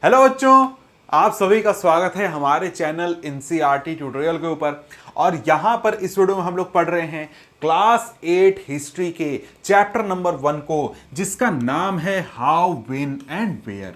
Hello बच्चों, आप सभी का स्वागत है हमारे चैनल एनसीईआरटी ट्यूटोरियल के ऊपर। और यहां पर इस वीडियो में हम लोग पढ़ रहे हैं क्लास 8 हिस्ट्री के चैप्टर नंबर 1 को, जिसका नाम है हाउ, व्हेन एंड वेयर।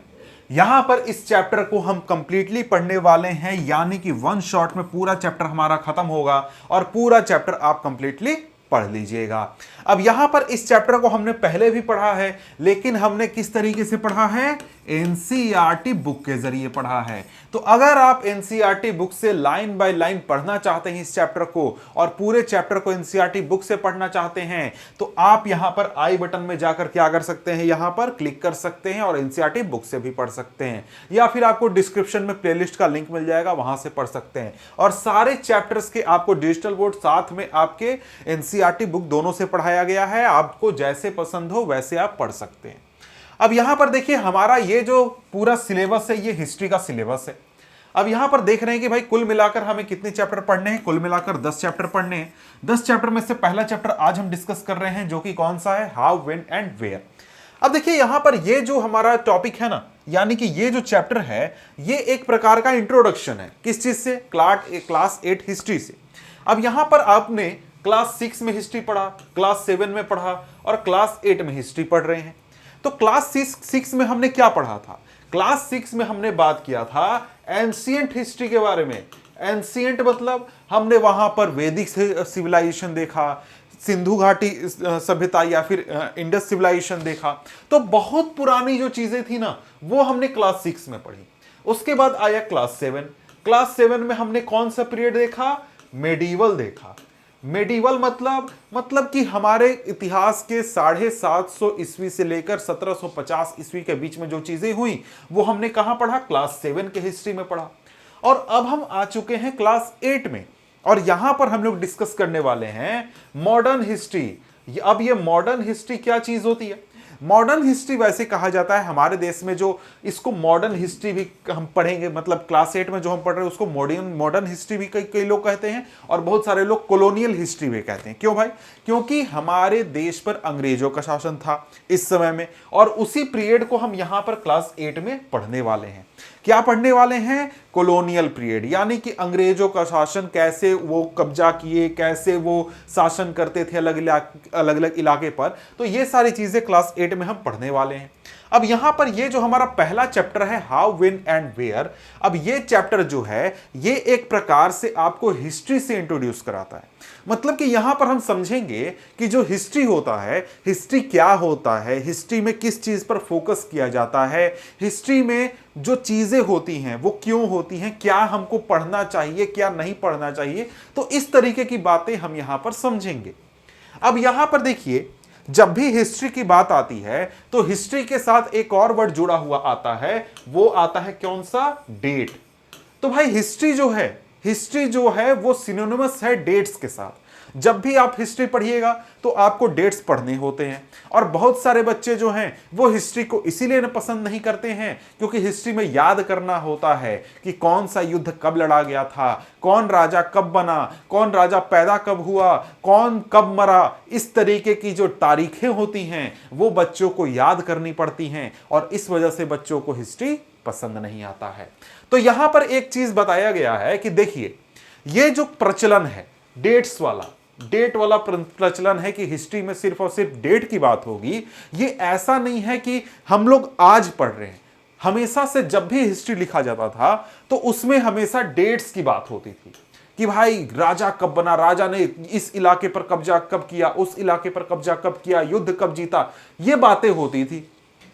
यहां पर इस चैप्टर को हम कंप्लीटली पढ़ने वाले हैं, यानी कि वन शॉट में पूरा चैप्टर हमारा खत्म होगा और पूरा चैप्टर आप कंप्लीटली पढ़ लीजिएगा। अब यहां पर इस चैप्टर को हमने पहले भी पढ़ा है, लेकिन हमने किस तरीके से पढ़ा है? एनसीईआरटी बुक के जरिए पढ़ा है। तो अगर आप एनसीईआरटी बुक से लाइन बाय लाइन पढ़ना चाहते हैं इस चैप्टर को, और पूरे चैप्टर को एनसीईआरटी बुक से पढ़ना चाहते हैं, तो आप यहां पर आई बटन में जाकर क्या कर सकते हैं? यहां पर क्लिक कर सकते हैं और एनसीईआरटी बुक से भी पढ़ सकते हैं, या फिर आपको डिस्क्रिप्शन में प्लेलिस्ट का लिंक मिल जाएगा, वहां से पढ़ सकते हैं। और सारे चैप्टर्स के आपको डिजिटल बोर्ड साथ में आपके एनसीईआरटी बुक दोनों से पढ़ाया गया है। आपको जैसे पसंद हो वैसे आप पढ़ सकते हैं। अब यहां पर देखिए, हमारा ये जो पूरा सिलेबस है ये हिस्ट्री का सिलेबस है। अब यहां पर देख रहे हैं कि भाई कुल मिलाकर हमें कितने चैप्टर पढ़ने हैं? कुल मिलाकर 10 चैप्टर पढ़ने हैं। 10 चैप्टर में से पहला चैप्टर आज हम डिस्कस कर रहे हैं, जो कि कौन सा है? How, when and where. अब देखिए यहां पर ये जो हमारा टॉपिक है ना, यानी कि ये जो चैप्टर है ये एक प्रकार का इंट्रोडक्शन है। किस चीज से? क्लास 8 हिस्ट्री से। अब यहां पर आपने क्लास 6 में हिस्ट्री पढ़ा, क्लास 7 में पढ़ा और क्लास 8 में हिस्ट्री पढ़ रहे हैं। तो क्लास 6 में हमने क्या पढ़ा था? क्लास 6 में हमने बात किया था एंशिएंट हिस्ट्री के बारे में। एंशिएंट मतलब हमने वहां पर वैदिक सिविलाइजेशन देखा, सिंधु घाटी सभ्यता या फिर इंडस सिविलाइजेशन देखा। तो बहुत पुरानी जो चीजें थी ना, वो हमने क्लास 6 में पढ़ी। उसके बाद आया क्लास 7। क्लास 7 में हमने कौन सा पीरियड देखा? मेडिवल देखा। मेडिवल मतलब कि हमारे इतिहास के 750 ईस्वी से लेकर 1750 ईस्वी के बीच में जो चीजें हुई वो हमने कहां पढ़ा? क्लास 7 के हिस्ट्री में पढ़ा। और अब हम आ चुके हैं क्लास 8 में, और यहां पर हम लोग डिस्कस करने वाले हैं मॉडर्न हिस्ट्री। अब ये मॉडर्न हिस्ट्री क्या चीज होती है? मॉडर्न हिस्ट्री वैसे कहा जाता है हमारे देश में, जो इसको मॉडर्न हिस्ट्री भी हम पढ़ेंगे, मतलब क्लास 8 में जो हम पढ़ रहे हैं उसको मॉडर्न हिस्ट्री भी कई लोग कहते हैं, और बहुत सारे लोग कॉलोनियल हिस्ट्री भी कहते हैं। क्यों भाई? क्योंकि हमारे देश पर अंग्रेजों का शासन था इस समय में, और उसी पीरियड को हम यहां पर क्लास 8 में पढ़ने वाले हैं। क्या पढ़ने वाले हैं? कॉलोनियल पीरियड, यानी कि अंग्रेजों का शासन, कैसे वो कब्जा किए, कैसे वो शासन करते थे अलग अलग इलाके पर। तो ये सारी चीजें क्लास 8 में हम पढ़ने वाले हैं। अब यहां पर ये जो हमारा पहला चैप्टर है हाउ, व्हेन एंड वेयर, अब ये चैप्टर जो है ये एक प्रकार से आपको हिस्ट्री से इंट्रोड्यूस कराता है। मतलब कि यहां पर हम समझेंगे कि जो हिस्ट्री होता है, हिस्ट्री क्या होता है, हिस्ट्री में किस चीज पर फोकस किया जाता है, हिस्ट्री में जो चीजें होती हैं वो क्यों होती हैं, क्या हमको पढ़ना चाहिए, क्या नहीं पढ़ना चाहिए। तो इस तरीके की बातें हम यहां पर समझेंगे। अब यहां पर देखिए, जब भी हिस्ट्री की बात आती है तो हिस्ट्री के साथ एक और वर्ड जुड़ा हुआ आता है, वो आता है कौन सा? डेट। तो भाई हिस्ट्री जो है वो सिनोनिमस है डेट्स के साथ। जब भी आप हिस्ट्री पढ़िएगा तो आपको डेट्स पढ़ने होते हैं। और बहुत सारे बच्चे जो हैं वो हिस्ट्री को इसीलिए पसंद नहीं करते हैं क्योंकि हिस्ट्री में याद करना होता है कि कौन सा युद्ध कब लड़ा गया था, कौन राजा कब बना, कौन राजा पैदा कब हुआ, कौन कब मरा। इस तरीके की जो तारीखें होती हैं वो बच्चों को याद करनी पड़ती हैं, और इस वजह से बच्चों को हिस्ट्री पसंद नहीं आता है। तो यहां पर एक चीज बताया गया है कि देखिए, ये जो प्रचलन है डेट वाला प्रचलन है कि हिस्ट्री में सिर्फ और सिर्फ डेट की बात होगी, ये ऐसा नहीं है कि हम लोग आज पढ़ रहे हैं। हमेशा से जब भी हिस्ट्री लिखा जाता था तो उसमें हमेशा डेट्स की बात होती थी कि भाई राजा कब बना, राजा ने इस इलाके पर कब्जा कब किया, उस इलाके पर कब्जा कब किया, युद्ध कब जीता, ये बातें होती थी।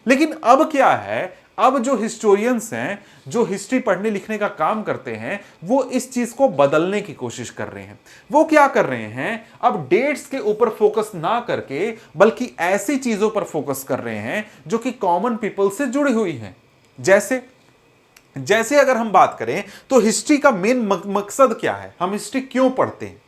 लेकिन अब क्या है, अब जो हिस्टोरियंस हैं, जो हिस्ट्री पढ़ने लिखने का काम करते हैं, वो इस चीज को बदलने की कोशिश कर रहे हैं। वो क्या कर रहे हैं? अब डेट्स के ऊपर फोकस ना करके बल्कि ऐसी चीजों पर फोकस कर रहे हैं जो कि कॉमन पीपल से जुड़ी हुई हैं। जैसे अगर हम बात करें तो हिस्ट्री का मेन मकसद क्या है? हम हिस्ट्री क्यों पढ़ते हैं?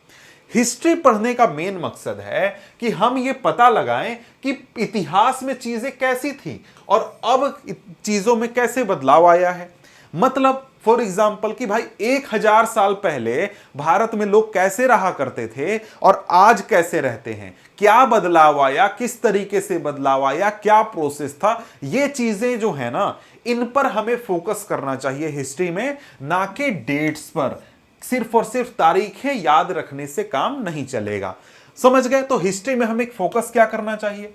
हिस्ट्री पढ़ने का मेन मकसद है कि हम ये पता लगाएं कि इतिहास में चीजें कैसी थी और अब चीजों में कैसे बदलाव आया है। मतलब फॉर एग्जाम्पल कि भाई 1000 साल पहले भारत में लोग कैसे रहा करते थे और आज कैसे रहते हैं, क्या बदलाव आया, किस तरीके से बदलाव आया, क्या प्रोसेस था। ये चीजें जो है ना, इन पर हमें फोकस करना चाहिए हिस्ट्री में, ना कि डेट्स पर। सिर्फ और सिर्फ तारीखें याद रखने से काम नहीं चलेगा। समझ गए? तो हिस्ट्री में हमें फोकस क्या करना चाहिए।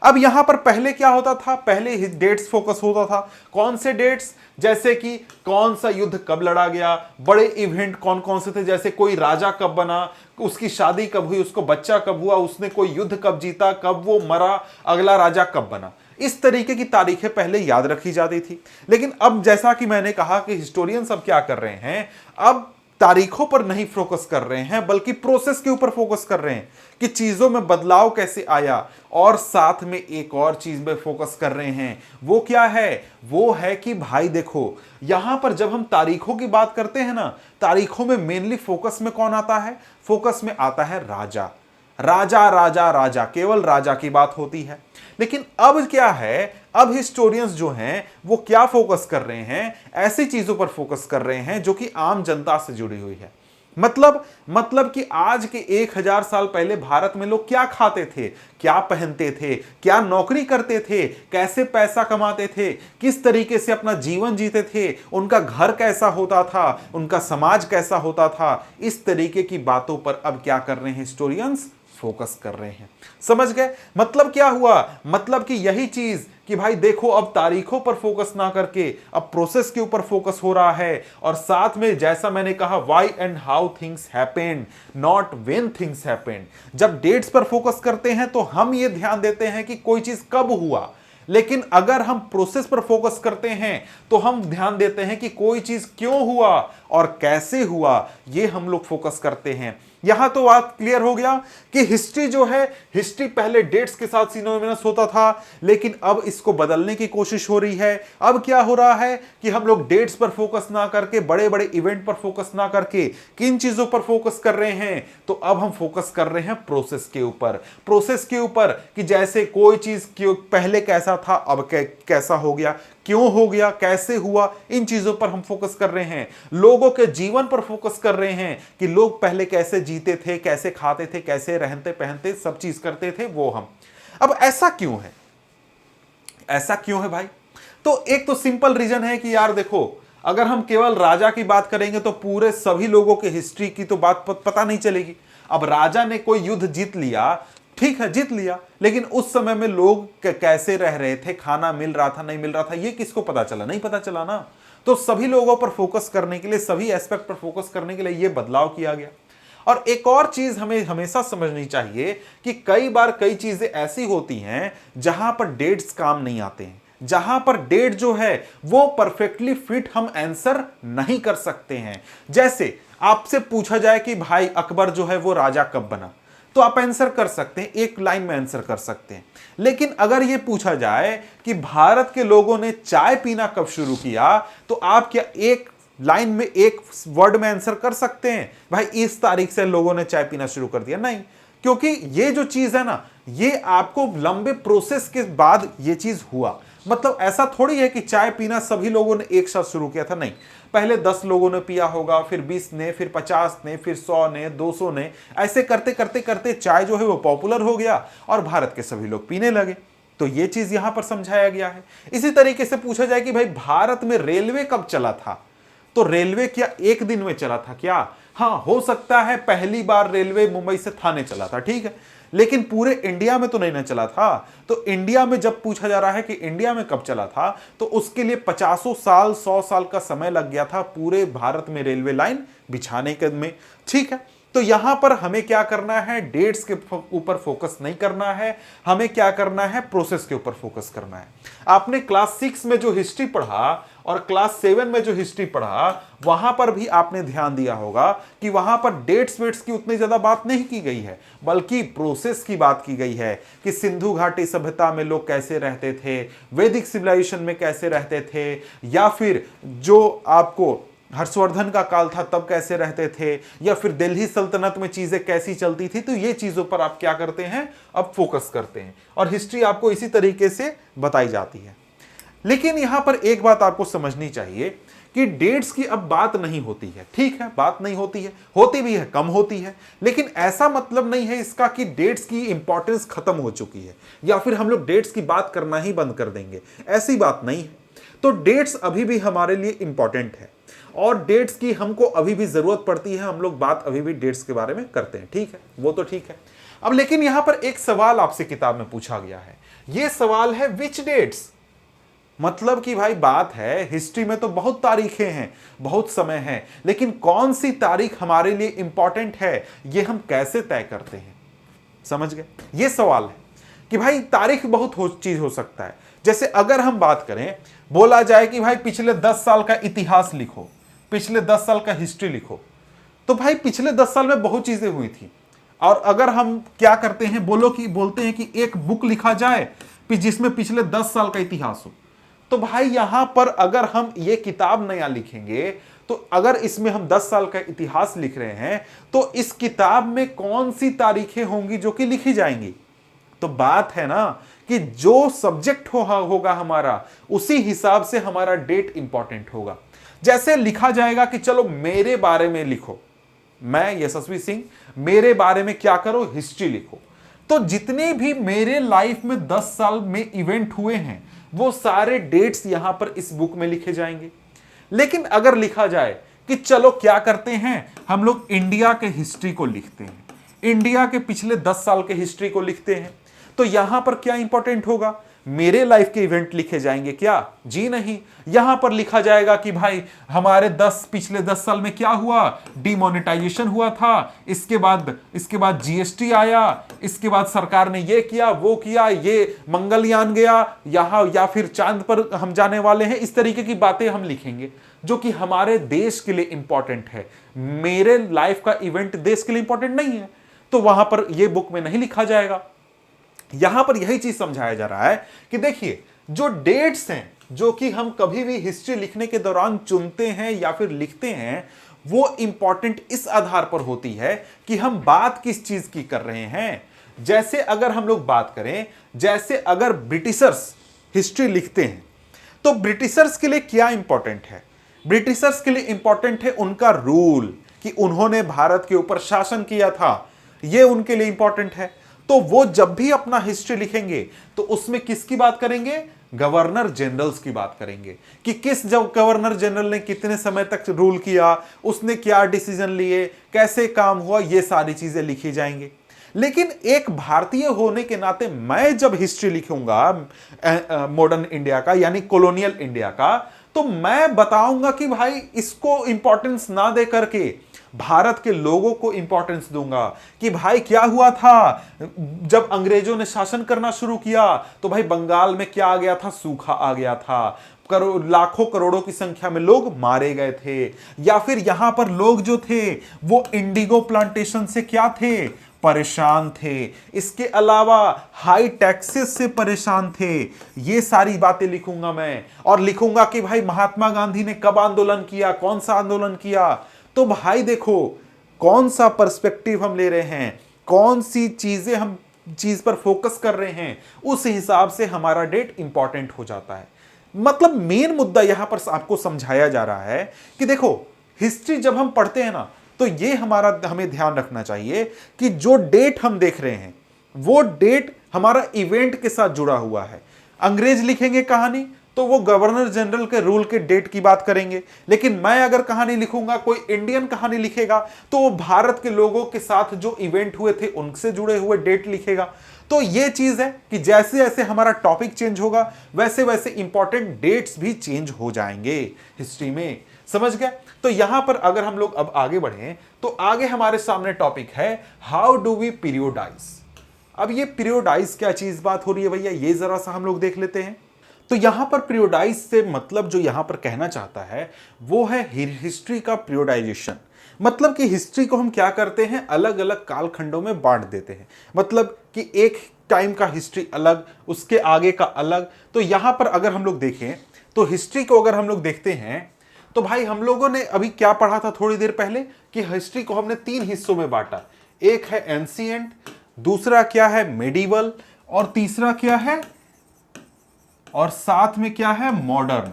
अब यहां पर पहले क्या होता था, पहले डेट्स फोकस होता था। कौन से डेट्स? जैसे कि कौन सा युद्ध कब लड़ा गया, बड़े इवेंट कौन कौन से थे, जैसे कोई राजा कब बना, उसकी शादी कब हुई, उसको बच्चा कब हुआ, उसने कोई युद्ध कब जीता, कब वो मरा, अगला राजा कब बना। इस तरीके की तारीखें पहले याद रखी जाती थी। लेकिन अब जैसा कि मैंने कहा कि हिस्टोरियंस अब क्या कर रहे हैं, अब तारीखों पर नहीं फोकस कर रहे हैं बल्कि प्रोसेस के ऊपर फोकस कर रहे हैं कि चीजों में बदलाव कैसे आया, और साथ में एक और चीज में फोकस कर रहे हैं। वो क्या है? वो है कि भाई देखो, यहां पर जब हम तारीखों की बात करते हैं ना, तारीखों में मेनली फोकस में कौन आता है? फोकस में आता है राजा। राजा राजा राजा, केवल राजा की बात होती है। लेकिन अब क्या है, अब हिस्टोरियंस जो हैं वो क्या फोकस कर रहे हैं? ऐसी चीजों पर फोकस कर रहे हैं जो कि आम जनता से जुड़ी हुई है। मतलब कि आज के 1000 साल पहले भारत में लोग क्या खाते थे, क्या पहनते थे, क्या नौकरी करते थे, कैसे पैसा कमाते थे, किस तरीके से अपना जीवन जीते थे, उनका घर कैसा होता था, उनका समाज कैसा होता था, इस तरीके की बातों पर अब क्या कर रहे हैं हिस्टोरियंस? फोकस कर रहे हैं। समझ गए? मतलब क्या हुआ? मतलब कि यही चीज कि भाई देखो, अब तारीखों पर फोकस ना करके अब प्रोसेस के ऊपर फोकस हो रहा है, और साथ में जैसा मैंने कहा, why and how things happened, not when things happened. जब डेट्स पर फोकस करते हैं तो हम ये ध्यान देते हैं कि कोई चीज कब हुआ, लेकिन अगर हम प्रोसेस पर फोकस करते हैं तो हम ध्यान देते हैं कि कोई चीज क्यों हुआ और कैसे हुआ, ये हम लोग फोकस करते हैं। यहां तो बात क्लियर हो गया कि हिस्ट्री जो है, हिस्ट्री पहले डेट्स के साथ सिनोनिमस होता था, लेकिन अब इसको बदलने की कोशिश हो रही है। अब क्या हो रहा है कि हम लोग डेट्स पर फोकस ना करके, बड़े बड़े इवेंट पर फोकस ना करके, किन चीजों पर फोकस कर रहे हैं? तो अब हम फोकस कर रहे हैं प्रोसेस के ऊपर। प्रोसेस के ऊपर कि जैसे कोई चीज पहले कैसा था, अब कैसा हो गया, क्यों हो गया, कैसे हुआ, इन चीजों पर हम फोकस कर रहे हैं। लोगों के जीवन पर फोकस कर रहे हैं कि लोग पहले कैसे जीते थे, कैसे खाते थे, कैसे रहते पहनते, सब चीज करते थे, वो हम। अब ऐसा क्यों है? ऐसा क्यों है भाई? तो एक तो सिंपल रीजन है कि यार देखो, अगर हम केवल राजा की बात करेंगे तो पूरे सभी लोगों के हिस्ट्री की तो बात पता नहीं चलेगी। अब राजा ने कोई युद्ध जीत लिया, ठीक है, जीत लिया, लेकिन उस समय में लोग कैसे रह रहे थे, खाना मिल रहा था, नहीं मिल रहा था, ये किसको पता चला? नहीं पता चला ना। तो सभी लोगों पर फोकस करने के लिए, सभी एस्पेक्ट पर फोकस करने के लिए ये बदलाव किया गया। और एक और चीज हमें हमेशा समझनी चाहिए कि कई बार कई चीजें ऐसी होती हैं जहां पर डेट्स काम नहीं आते हैं, जहां पर डेट जो है वो परफेक्टली फिट हम आंसर नहीं कर सकते हैं। जैसे आपसे पूछा जाए कि भाई अकबर जो है वो राजा कब बना, तो आप आंसर कर सकते हैं, एक लाइन में आंसर कर सकते हैं। लेकिन अगर यह पूछा जाए कि भारत के लोगों ने चाय पीना कब शुरू किया, तो आप क्या एक लाइन में, एक वर्ड में आंसर कर सकते हैं भाई इस तारीख से लोगों ने चाय पीना शुरू कर दिया? नहीं, क्योंकि ये जो चीज है ना, ये आपको लंबे प्रोसेस के बाद ये चीज हुआ। मतलब ऐसा थोड़ी है कि चाय पीना सभी लोगों ने एक साथ शुरू किया था, नहीं। पहले 10 लोगों ने पिया होगा, फिर 20 ने, फिर 50 ने, फिर 100 ने, 200 ने, ऐसे करते करते करते चाय जो है वो पॉपुलर हो गया और भारत के सभी लोग पीने लगे। तो ये चीज यहां पर समझाया गया है। इसी तरीके से पूछा जाए कि भाई भारत में रेलवे कब चला था, तो रेलवे क्या एक दिन में चला था क्या? हाँ, हो सकता है पहली बार रेलवे मुंबई से थाने चला था, ठीक है, लेकिन पूरे इंडिया में तो नहीं ना चला था। तो इंडिया में जब पूछा जा रहा है कि इंडिया में कब चला था, तो उसके लिए 50 साल 100 साल का समय लग गया था पूरे भारत में रेलवे लाइन बिछाने के में, ठीक है। तो यहां पर हमें क्या करना है? डेट्स के ऊपर फोकस नहीं करना है, हमें क्या करना है? प्रोसेस के ऊपर फोकस करना है। आपने क्लास 6 में जो हिस्ट्री पढ़ा और क्लास 7 में जो हिस्ट्री पढ़ा, वहां पर भी आपने ध्यान दिया होगा कि वहां पर डेट्स वेट्स की उतनी ज्यादा बात नहीं की गई है, बल्कि प्रोसेस की बात की गई है कि सिंधु घाटी सभ्यता में लोग कैसे रहते थे, वैदिक सिविलाइजेशन में कैसे रहते थे, या फिर जो आपको हर्षवर्धन का काल था तब कैसे रहते थे, या फिर दिल्ली सल्तनत में चीजें कैसी चलती थी। तो ये चीजों पर आप क्या करते हैं? अब फोकस करते हैं, और हिस्ट्री आपको इसी तरीके से बताई जाती है। लेकिन यहां पर एक बात आपको समझनी चाहिए कि डेट्स की अब बात नहीं होती है, ठीक है, बात नहीं होती है, होती भी है, कम होती है, लेकिन ऐसा मतलब नहीं है इसका कि डेट्स की इंपॉर्टेंस खत्म हो चुकी है या फिर हम लोग डेट्स की बात करना ही बंद कर देंगे, ऐसी बात नहीं है। तो डेट्स अभी भी हमारे लिए इंपॉर्टेंट है और डेट्स की हमको अभी भी जरूरत पड़ती है। हम लोग बात अभी भी डेट्स के बारे में करते हैं, ठीक है, वो तो ठीक है। अब लेकिन यहां पर एक सवाल आपसे किताब में पूछा गया है, यह सवाल है विच डेट्स। मतलब कि भाई बात है हिस्ट्री में तो बहुत तारीखें हैं, बहुत समय है, लेकिन कौन सी तारीख हमारे लिए इंपॉर्टेंट है यह हम कैसे तय करते हैं? समझ गए? यह सवाल है कि भाई तारीख बहुत चीज हो सकता है। जैसे अगर हम बात करें, बोला जाए कि भाई पिछले 10 साल का इतिहास लिखो, पिछले 10 साल का हिस्ट्री लिखो, तो भाई पिछले 10 साल में बहुत चीजें हुई थी। और अगर हम क्या करते हैं, बोलते हैं कि एक बुक लिखा जाए जिसमें पिछले 10 साल का इतिहास हो, तो भाई यहां पर अगर हम ये किताब नया लिखेंगे, तो अगर इसमें हम 10 साल का इतिहास लिख रहे हैं, तो इस किताब में कौन सी तारीखें होंगी जो कि लिखी जाएंगी? तो बात है ना कि जो सब्जेक्ट होगा हमारा, उसी हिसाब से हमारा डेट इंपॉर्टेंट होगा। जैसे लिखा जाएगा कि चलो मेरे बारे में लिखो, मैं यशस्वी सिंह, मेरे बारे में क्या करो, हिस्ट्री लिखो, तो जितने भी मेरे लाइफ में 10 साल में इवेंट हुए हैं वो सारे डेट्स यहां पर इस बुक में लिखे जाएंगे। लेकिन अगर लिखा जाए कि चलो क्या करते हैं, हम लोग इंडिया के हिस्ट्री को लिखते हैं, इंडिया के पिछले 10 साल के हिस्ट्री को लिखते हैं, तो यहां पर क्या इंपॉर्टेंट होगा? मेरे लाइफ के इवेंट लिखे जाएंगे क्या? जी नहीं। यहां पर लिखा जाएगा कि भाई हमारे पिछले 10 साल में क्या हुआ, डिमोनेटाइजेशन हुआ था, इसके बाद जीएसटी आया, इसके बाद सरकार ने ये किया वो किया, ये मंगलयान गया यहां, या फिर चांद पर हम जाने वाले हैं। इस तरीके की बातें हम लिखेंगे जो कि हमारे देश के लिए इंपॉर्टेंट है। मेरे लाइफ का इवेंट देश के लिए इंपॉर्टेंट नहीं है, तो वहां पर यह बुक में नहीं लिखा जाएगा। यहां पर यही चीज समझाया जा रहा है कि देखिए, जो डेट्स हैं जो कि हम कभी भी हिस्ट्री लिखने के दौरान चुनते हैं या फिर लिखते हैं, वो इंपॉर्टेंट इस आधार पर होती है कि हम बात किस चीज की कर रहे हैं। जैसे अगर हम लोग बात करें, जैसे अगर ब्रिटिशर्स हिस्ट्री लिखते हैं, तो ब्रिटिशर्स के लिए क्या इंपॉर्टेंट है? ब्रिटिशर्स के लिए इंपॉर्टेंट है उनका रूल, कि उन्होंने भारत के ऊपर शासन किया था, यह उनके लिए इंपॉर्टेंट है। तो वो जब भी अपना हिस्ट्री लिखेंगे तो उसमें किसकी बात करेंगे? गवर्नर जनरल्स की बात करेंगे, कि किस जब गवर्नर जनरल ने कितने समय तक रूल किया, उसने क्या डिसीजन लिए, कैसे काम हुआ, ये सारी चीजें लिखी जाएंगी। लेकिन एक भारतीय होने के नाते मैं जब हिस्ट्री लिखूंगा मॉडर्न इंडिया का, यानी कॉलोनियल इंडिया का, तो मैं बताऊंगा कि भाई इसको इंपॉर्टेंस ना दे करके भारत के लोगों को इंपॉर्टेंस दूंगा कि भाई क्या हुआ था जब अंग्रेजों ने शासन करना शुरू किया, तो भाई बंगाल में क्या आ गया था? सूखा आ गया था, लाखों करोड़ों की संख्या में लोग मारे गए थे, या फिर यहां पर लोग जो थे वो इंडिगो प्लांटेशन से क्या थे? परेशान थे। इसके अलावा हाई टैक्सेस से परेशान थे। ये सारी बातें लिखूंगा मैं, और लिखूंगा कि भाई महात्मा गांधी ने कब आंदोलन किया, कौन सा आंदोलन किया। तो भाई देखो कौन सा पर्सपेक्टिव हम ले रहे हैं, कौन सी चीजें हम चीज पर फोकस कर रहे हैं, उस हिसाब से हमारा डेट इंपॉर्टेंट हो जाता है। मतलब मेन मुद्दा यहां पर आपको समझाया जा रहा है कि देखो, हिस्ट्री जब हम पढ़ते हैं ना, तो ये हमें ध्यान रखना चाहिए कि जो डेट हम देख रहे हैं वो डेट हमारा इवेंट के साथ जुड़ा हुआ है। अंग्रेज लिखेंगे कहानी तो वो गवर्नर जनरल के रूल के डेट की बात करेंगे, लेकिन मैं अगर कहानी लिखूंगा, कोई इंडियन कहानी लिखेगा, तो वो भारत के लोगों के साथ जो इवेंट हुए थे उनसे जुड़े हुए डेट लिखेगा। तो ये चीज है कि जैसे जैसे हमारा टॉपिक चेंज होगा वैसे वैसे इंपॉर्टेंट डेट्स भी चेंज हो जाएंगे हिस्ट्री में। समझ गए? तो यहां पर अगर हम लोग अब आगे बढ़े, तो आगे हमारे सामने टॉपिक है हाउ डू वी पीरियोडाइज। अब ये पीरियोडाइज क्या चीज बात हो रही है भैया, ये जरा सा हम लोग देख लेते हैं। तो यहां पर पीरियोडाइज से मतलब जो यहां पर कहना चाहता है वो है हिस्ट्री का पीरियोडाइजेशन। मतलब कि हिस्ट्री को हम क्या करते हैं, अलग अलग कालखंडों में बांट देते हैं। मतलब कि एक टाइम का हिस्ट्री अलग, उसके आगे का अलग। तो यहां पर अगर हम लोग देखें तो हिस्ट्री को अगर हम लोग देखते हैं, तो भाई हम लोगों ने अभी क्या पढ़ा था थोड़ी देर पहले कि हिस्ट्री को हमने 3 हिस्सों में बांटा। एक है एंशिएंट, दूसरा क्या है मेडिवल, और तीसरा क्या है, और साथ में क्या है मॉडर्न।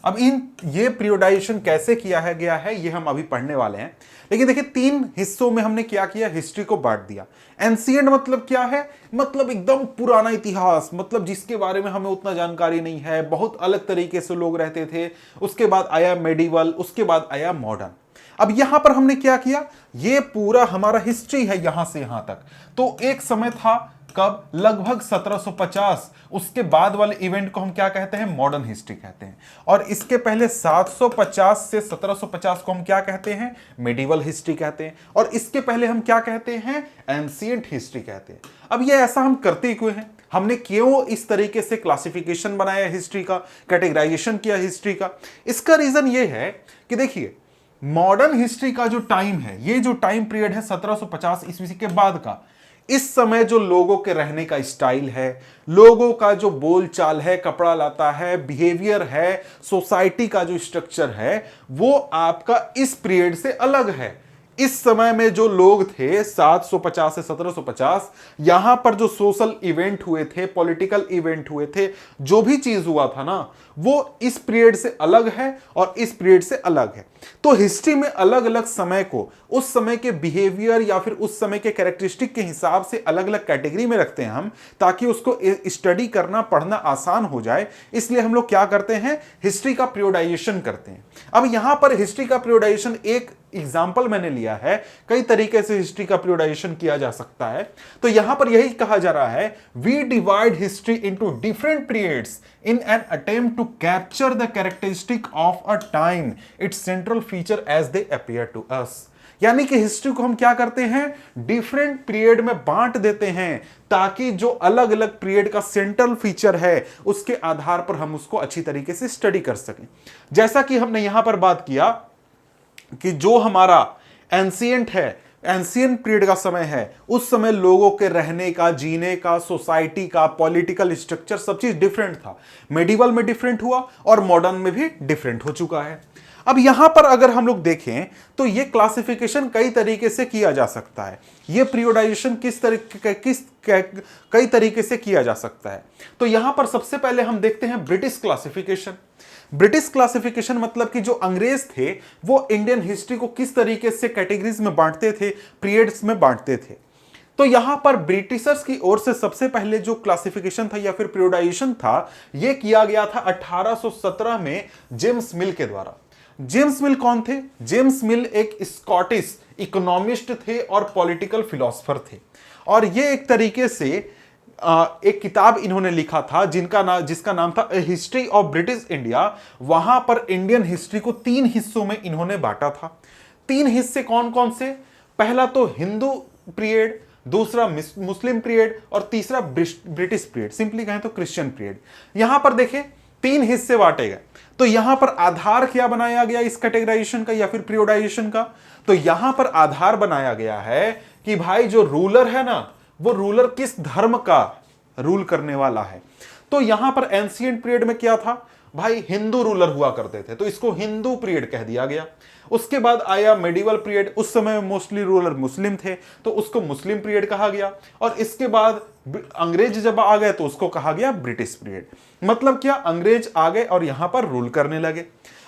अब ये पीरियोडाइजेशन कैसे किया है गया है ये हम अभी पढ़ने वाले हैं। लेकिन देखिए 3 हिस्सों में हमने क्या किया, हिस्ट्री को बांट दिया। एंशिएंट मतलब क्या है, मतलब एकदम पुराना इतिहास, मतलब जिसके बारे में हमें उतना जानकारी नहीं है, बहुत अलग तरीके से लोग रहते थे। उसके बाद आया मेडिवल, उसके बाद आया मॉडर्न। अब यहां पर हमने क्या किया, ये पूरा हमारा हिस्ट्री है यहां से यहां तक। तो एक समय था कब, लगभग 1750, उसके बाद वाले इवेंट को हम क्या कहते हैं, मॉडर्न हिस्ट्री कहते हैं। और इसके पहले 750 से 1750 को हम क्या कहते हैं, मेडिवल हिस्ट्री कहते हैं। और इसके पहले हम क्या कहते हैं, एंशिएंट हिस्ट्री कहते हैं। अब ये ऐसा हम करते क्यों हैं, हमने क्यों इस तरीके से क्लासिफिकेशन बनाया हिस्ट्री का, कैटेगराइजेशन किया हिस्ट्री का? इसका रीजन ये है कि देखिए मॉडर्न हिस्ट्री का जो टाइम है, ये जो टाइम पीरियड है 1750 ईस्वी के बाद का, इस समय जो लोगों के रहने का स्टाइल है, लोगों का जो बोलचाल है, कपड़ा लाता है, बिहेवियर है, सोसाइटी का जो स्ट्रक्चर है, वो आपका इस पीरियड से अलग है। इस समय में जो लोग थे 750 से 1750, यहां पर जो सोशल इवेंट हुए थे, पॉलिटिकल इवेंट हुए थे, जो भी चीज हुआ था ना, वो इस पीरियड से अलग है और इस पीरियड से अलग है। तो हिस्ट्री में अलग अलग समय को उस समय के बिहेवियर या फिर उस समय के कैरेक्टरिस्टिक के हिसाब से अलग अलग कैटेगरी में रखते हैं हम, ताकि उसको स्टडी करना पढ़ना आसान हो जाए। इसलिए हम लोग क्या करते हैं, हिस्ट्री का पीरियोडाइजेशन करते हैं। अब यहां पर हिस्ट्री का पीरियोडाइजेशन एक एग्जाम्पल मैंने लिया है, कई तरीके से हिस्ट्री का पीरियोडाइजेशन किया जा सकता है। तो यहां पर यही कहा जा रहा है, we divide history into different periods in an attempt to capture the characteristic of a time, it's central feature as they appear to us. यानी कि हिस्ट्री को हम क्या करते हैं, डिफरेंट पीरियड में बांट देते हैं, ताकि जो अलग अलग पीरियड का सेंट्रल फीचर है उसके आधार पर हम उसको अच्छी तरीके से स्टडी कर सकें। जैसा कि हमने यहां पर बात किया कि जो हमारा एंशिएंट है, एंशिएंट पीरियड का समय है, उस समय लोगों के रहने का, जीने का, सोसाइटी का, पॉलिटिकल स्ट्रक्चर सब चीज डिफरेंट था। मेडिवल में डिफरेंट हुआ और मॉडर्न में भी डिफरेंट हो चुका है। अब यहां पर अगर हम लोग देखें तो ये क्लासिफिकेशन कई तरीके से किया जा सकता है, ये पीरियोडाइजेशन कई तरीके से किया जा सकता है। तो यहां पर सबसे पहले हम देखते हैं ब्रिटिश क्लासिफिकेशन। ब्रिटिश क्लासिफिकेशन मतलब कि जो अंग्रेज थे वो इंडियन हिस्ट्री को किस तरीके से कैटेगरीज में बांटते थे, पीरियड्स में बांटते थे। तो यहां पर ब्रिटिशर्स की ओर से सबसे पहले जो क्लासिफिकेशन था या फिर पीरियोडाइजेशन था, यह किया गया था 1817 में जेम्स मिल के द्वारा। जेम्स मिल कौन थे? जेम्स मिल एक स्कॉटिश इकोनॉमिस्ट थे और पॉलिटिकल फिलोसोफर थे। और ये एक तरीके से एक किताब इन्होंने लिखा था जिसका नाम था हिस्ट्री ऑफ ब्रिटिश इंडिया। वहां पर इंडियन हिस्ट्री को 3 हिस्सों में इन्होंने बांटा था। 3 हिस्से कौन कौन से? पहला तो हिंदू पीरियड, दूसरा मुस्लिम पीरियड और तीसरा ब्रिटिश पीरियड, सिंपली कहें तो क्रिश्चियन पीरियड। यहां पर देखें 3 हिस्से बांटे गए। तो यहां पर आधार क्या बनाया गया इस कैटेगराइजेशन का या फिर पीरियोडाइजेशन का? तो यहां पर आधार बनाया गया है कि भाई जो रूलर है ना, वो रूलर किस धर्म का रूल करने वाला है। तो यहां पर एंशिएंट पीरियड में क्या था, भाई हिंदू रूलर हुआ करते थे, तो इसको हिंदू पीरियड कह दिया गया। उसके बाद आया मेडिवल पीरियड, उस समय मोस्टली रूलर मुस्लिम थे, तो उसको मुस्लिम पीरियड कहा गया। और इसके बाद अंग्रेज जब आ गए तो उसको कहा गया ब्रिटिश पीरियड। मतलब क्या, अंग्रेज आ गए और यहां पर रूल करने लगे।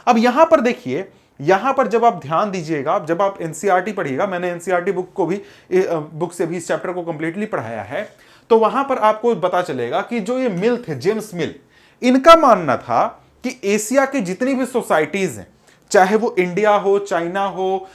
अब यहां पर देखिए, यहां पर जब आप ध्यान दीजिएगा, जब आप एनसीईआरटी पढ़िएगा, मैंने एनसीईआरटी बुक से भी इस चैप्टर को कंप्लीटली पढ़ाया है, तो वहां पर आपको पता चलेगा कि जो ये मिल थे, जेम्स मिल, इनका मानना था कि एशिया की जितनी भी सोसाइटीज हैं, चाहे वो इंडिया हो, चाइना हो,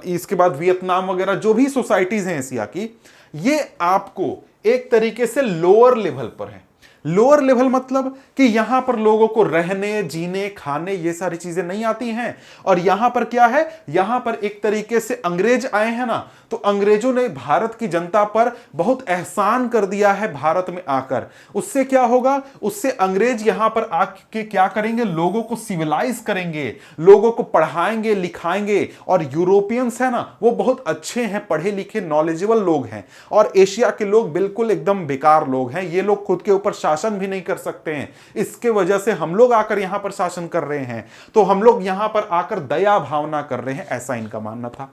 इसके बाद वियतनाम वगैरह, जो भी सोसाइटीज हैं एशिया की, ये आपको एक तरीके से लोअर लेवल पर है। लोअर लेवल मतलब कि यहां पर लोगों को रहने, जीने, खाने, ये सारी चीजें नहीं आती हैं। और यहां पर क्या है, यहां पर एक तरीके से अंग्रेज आए हैं ना, तो अंग्रेजों ने भारत की जनता पर बहुत एहसान कर दिया है भारत में आकर। उससे क्या होगा, उससे अंग्रेज यहां पर आके क्या करेंगे, लोगों को सिविलाइज करेंगे, लोगों को पढ़ाएंगे, लिखाएंगे। और यूरोपियंस है ना, वो बहुत अच्छे हैं, पढ़े लिखे, नॉलेजेबल लोग हैं। और एशिया के लोग बिल्कुल एकदम बेकार लोग हैं, ये लोग खुद के ऊपर शासन भी नहीं कर सकते हैं। इसके वजह से हम लोग आकर यहां पर शासन कर रहे हैं, तो हम लोग यहां पर आकर दया भावना कर रहे हैं, ऐसा इनका मानना था।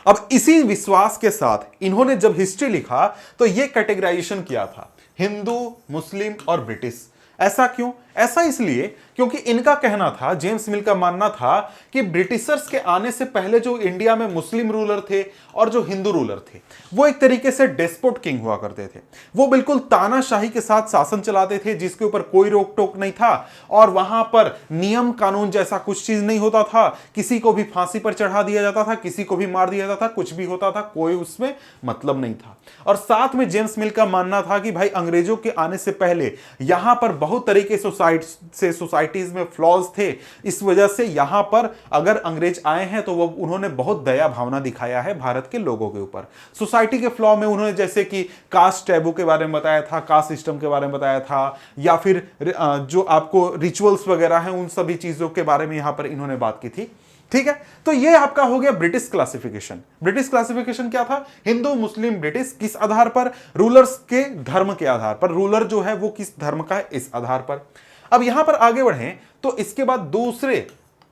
अब इसी विश्वास के साथ इन्होंने जब हिस्ट्री लिखा तो यह कैटेगराइजेशन किया था, हिंदू, मुस्लिम और ब्रिटिश। ऐसा क्यों? ऐसा इसलिए क्योंकि इनका कहना था, जेम्स मिल का मानना था कि ब्रिटिशर्स के आने से पहले जो इंडिया में मुस्लिम रूलर थे और जो हिंदू रूलर थे वो एक तरीके से डेस्पोट किंग हुआ करते थे। वो बिल्कुल तानाशाही के साथ शासन चलाते थे जिसके ऊपर कोई रोक टोक नहीं था और वहां पर नियम कानून जैसा कुछ चीज नहीं होता था। किसी को भी फांसी पर चढ़ा दिया जाता था, किसी को भी मार दिया जाता था, कुछ भी होता था, कोई उसमें मतलब नहीं था। और साथ में जेम्स मिल का मानना था कि भाई अंग्रेजों के आने से पहले यहां पर बहुत तरीके से सोसाइटीज में फ्लॉज थे। इस वजह से यहां पर अगर अंग्रेज आए हैं तो वो उन्होंने बहुत दया भावना दिखाया है भारत के लोगों के ऊपर। सोसाइटी के फ्लॉ में उन्होंने जैसे कि कास्ट टैबू के बारे में बताया था, कास्ट सिस्टम के बारे में बताया था, या फिर जो आपको रिचुअल्स वगैरह हैं उन सभी चीजों के बारे में यहां पर इन्होंने बात की थी। ठीक है, तो ये आपका हो गया ब्रिटिश क्लासिफिकेशन। ब्रिटिश क्लासिफिकेशन क्या था? हिंदू मुस्लिम ब्रिटिश। किस आधार पर? रूलर्स के धर्म के आधार पर। रूलर जो है वो किस धर्म का है, इस आधार पर। अब यहां पर आगे बढ़ें तो इसके बाद दूसरे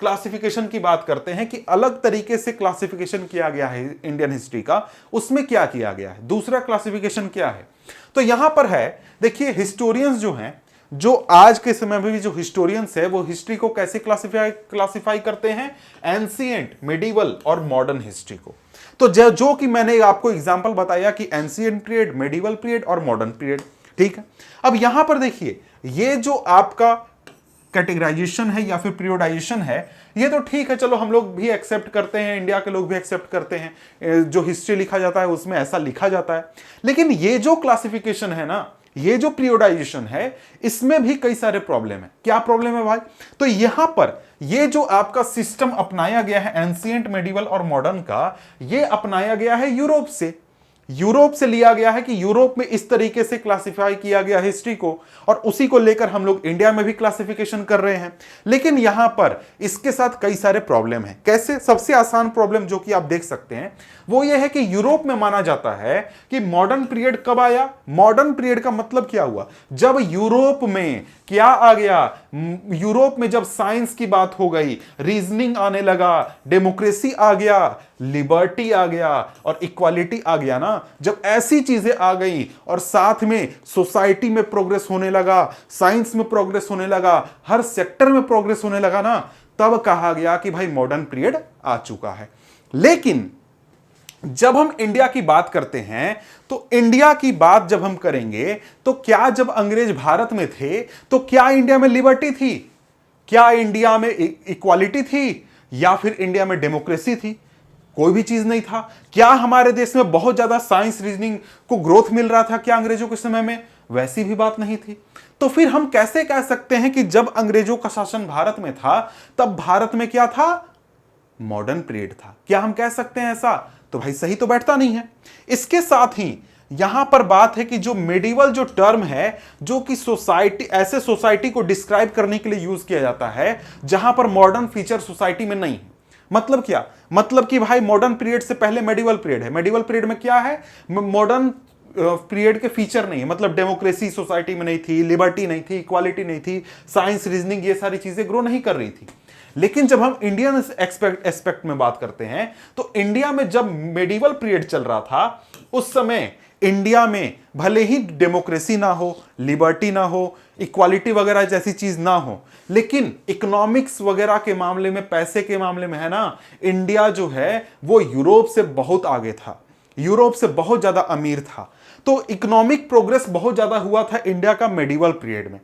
क्लासिफिकेशन की बात करते हैं कि अलग तरीके से क्लासिफिकेशन किया गया है इंडियन हिस्ट्री का। उसमें क्या किया गया है? दूसरा क्लासिफिकेशन क्या है? तो यहां पर है, देखिए हिस्टोरियंस जो हैं, जो आज के समय में भी जो हिस्टोरियंस है वो हिस्ट्री को कैसे क्लासिफाई करते हैं? एंशिएंट, मिडिवल और मॉडर्न हिस्ट्री को। तो जो कि मैंने आपको एग्जांपल बताया कि एंशिएंट पीरियड, मिडिवल पीरियड और मॉडर्न पीरियड। ठीक है, अब यहां पर देखिए ये जो आपका कैटेगराइजेशन है या फिर पीरियोडाइजेशन है, ये तो ठीक है, चलो हम लोग भी एक्सेप्ट करते हैं, इंडिया के लोग भी एक्सेप्ट करते हैं, जो हिस्ट्री लिखा जाता है उसमें ऐसा लिखा जाता है। लेकिन ये जो क्लासिफिकेशन है ना, ये जो पीरियोडाइजेशन है, इसमें भी कई सारे प्रॉब्लम है। क्या प्रॉब्लम है भाई? तो यहां पर ये जो आपका सिस्टम अपनाया गया है एंशिएंट, मिडिवल और मॉडर्न का, ये अपनाया गया है यूरोप से। यूरोप से लिया गया है कि यूरोप में इस तरीके से क्लासिफाई किया गया हिस्ट्री को, और उसी को लेकर हम लोग इंडिया में भी क्लासिफिकेशन कर रहे हैं। लेकिन यहां पर इसके साथ कई सारे प्रॉब्लम हैं। कैसे? सबसे आसान प्रॉब्लम जो कि आप देख सकते हैं वो ये है कि यूरोप में माना जाता है कि मॉडर्न पीरियड कब आया? मॉडर्न पीरियड का मतलब क्या हुआ? जब यूरोप में क्या आ गया? यूरोप में जब साइंस की बात हो गई, रीजनिंग आने लगा, डेमोक्रेसी आ गया, लिबर्टी आ गया और इक्वालिटी आ गया ना, जब ऐसी चीजें आ गई और साथ में सोसाइटी में प्रोग्रेस होने लगा, साइंस में प्रोग्रेस होने लगा, हर सेक्टर में प्रोग्रेस होने लगा ना, तब कहा गया कि भाई मॉडर्न पीरियड आ चुका है। लेकिन जब हम इंडिया की बात करते हैं तो इंडिया की बात जब हम करेंगे तो क्या जब अंग्रेज भारत में थे तो क्या इंडिया में लिबर्टी थी? क्या इंडिया में इक्वालिटी थी? या फिर इंडिया में डेमोक्रेसी थी? कोई भी चीज नहीं था। क्या हमारे देश में बहुत ज्यादा साइंस रीजनिंग को ग्रोथ मिल रहा था क्या अंग्रेजों के समय में? वैसी भी बात नहीं थी। तो फिर हम कैसे कह सकते हैं कि जब अंग्रेजों का शासन भारत में था तब भारत में क्या था? मॉडर्न पीरियड था। क्या हम कह सकते हैं ऐसा? तो भाई सही तो बैठता नहीं है। इसके साथ ही यहां पर बात है कि जो मेडिवल जो टर्म है, जो कि सोसाइटी, ऐसे सोसाइटी को डिस्क्राइब करने के लिए यूज किया जाता है जहां पर मॉडर्न फीचर सोसाइटी में नहीं है। मतलब क्या? मतलब कि भाई मॉडर्न पीरियड से पहले मेडिवल पीरियड है। मेडिवल पीरियड में क्या है? मॉडर्न पीरियड के फीचर नहीं है। मतलब डेमोक्रेसी सोसाइटी में नहीं थी, लिबर्टी नहीं थी, इक्वालिटी नहीं थी, साइंस रीजनिंग ये सारी चीजें ग्रो नहीं कर रही थी। लेकिन जब हम इंडियन एस्पेक्ट में बात करते हैं तो इंडिया में जब मेडिवल पीरियड चल रहा था उस समय इंडिया में भले ही डेमोक्रेसी ना हो, लिबर्टी ना हो, इक्वालिटी वगैरह जैसी चीज ना हो, लेकिन इकोनॉमिक्स वगैरह के मामले में, पैसे के मामले में है ना, इंडिया जो है वो यूरोप से बहुत आगे था, यूरोप से बहुत ज्यादा अमीर था। तो इकोनॉमिक प्रोग्रेस बहुत ज्यादा हुआ था इंडिया का मेडिवल पीरियड में।